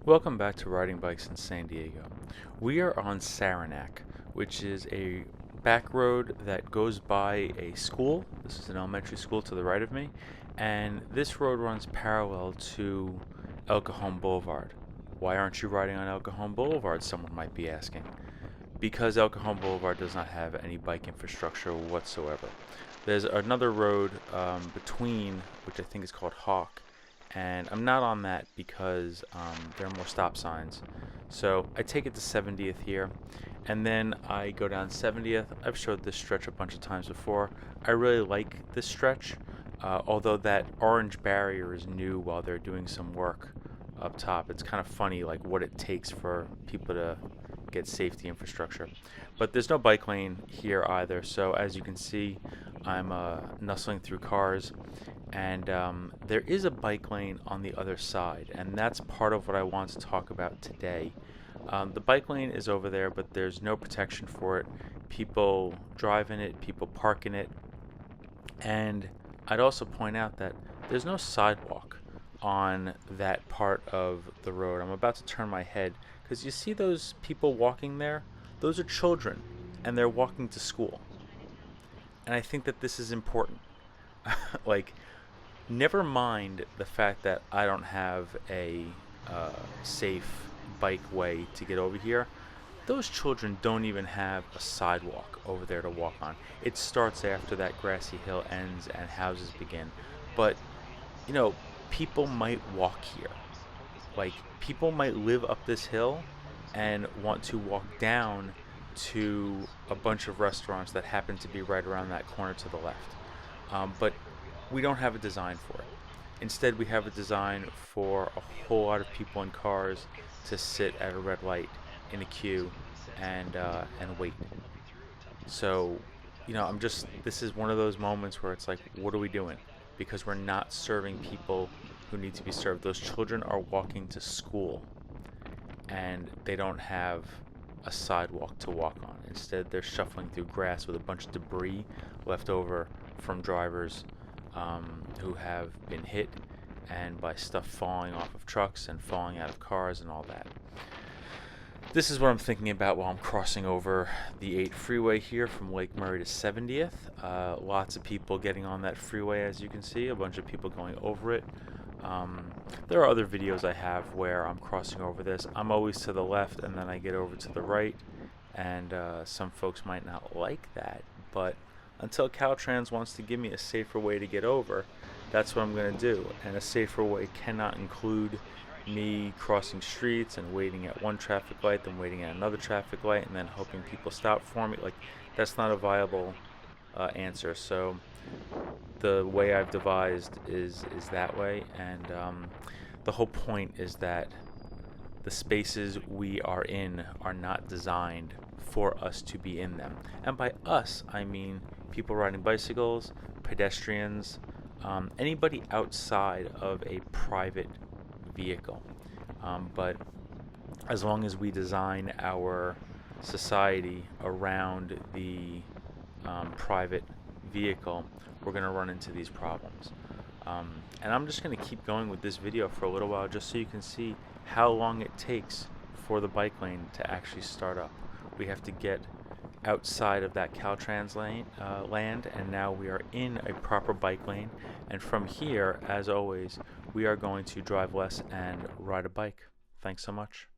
Welcome back to Riding Bikes in San Diego. We are on Saranac, which is a back road that goes by a school. This is an elementary school to the right of me, and this road runs parallel to El Cajon Boulevard. Why aren't you riding on El Cajon Boulevard, someone might be asking. Because El Cajon Boulevard does not have any bike infrastructure whatsoever. There's another road between, which I think is called Hawk, and I'm not on that because there are more stop signs. So I take it to 70th here, and then I go down 70th. I've showed this stretch a bunch of times before. I really like this stretch, although that orange barrier is new while they're doing some work up top. It's kind of funny, like what it takes for people to get safety infrastructure. But there's no bike lane here either, so as you can see, I'm nuzzling through cars, and there is a bike lane on the other side, and that's part of what I want to talk about today. The bike lane is over there, but there's no protection for it. People drive in it, people park in it, and I'd also point out that there's no sidewalk on that part of the road. I'm about to turn my head because you see those people walking there? Those are children, and they're walking to school. And I think that this is important. Like, never mind the fact that I don't have a safe bike way to get over here. Those children don't even have a sidewalk over there to walk on. It starts after that grassy hill ends and houses begin. But, people might walk here. Like, people might live up this hill and want to walk down to a bunch of restaurants that happen to be right around that corner to the left. But we don't have a design for it. Instead, we have a design for a whole lot of people in cars to sit at a red light in a queue and wait. So, this is one of those moments where it's like, what are we doing? Because we're not serving people who need to be served. Those children are walking to school, and they don't have a sidewalk to walk on. Instead, they're shuffling through grass with a bunch of debris left over from drivers who have been hit and by stuff falling off of trucks and falling out of cars and all that. This is what I'm thinking about while I'm crossing over the 8 freeway here from Lake Murray to 70th. Lots of people getting on that freeway, as you can see, a bunch of people going over it. There are other videos I have where I'm crossing over this. I'm always to the left and then I get over to the right, and some folks might not like that, but until Caltrans wants to give me a safer way to get over, that's what I'm going to do. And a safer way cannot include me crossing streets and waiting at one traffic light, then waiting at another traffic light, and then hoping people stop for me. Like, that's not a viable answer. So the way I've devised is that way, and the whole point is that the spaces we are in are not designed for us to be in them. And by us, I mean people riding bicycles, pedestrians, anybody outside of a private vehicle. But as long as we design our society around the private vehicle, we're going to run into these problems. And I'm just going to keep going with this video for a little while just so you can see how long it takes for the bike lane to actually start up. We have to get outside of that Caltrans land, and now we are in a proper bike lane. And from here, as always, we are going to drive less and ride a bike. Thanks so much.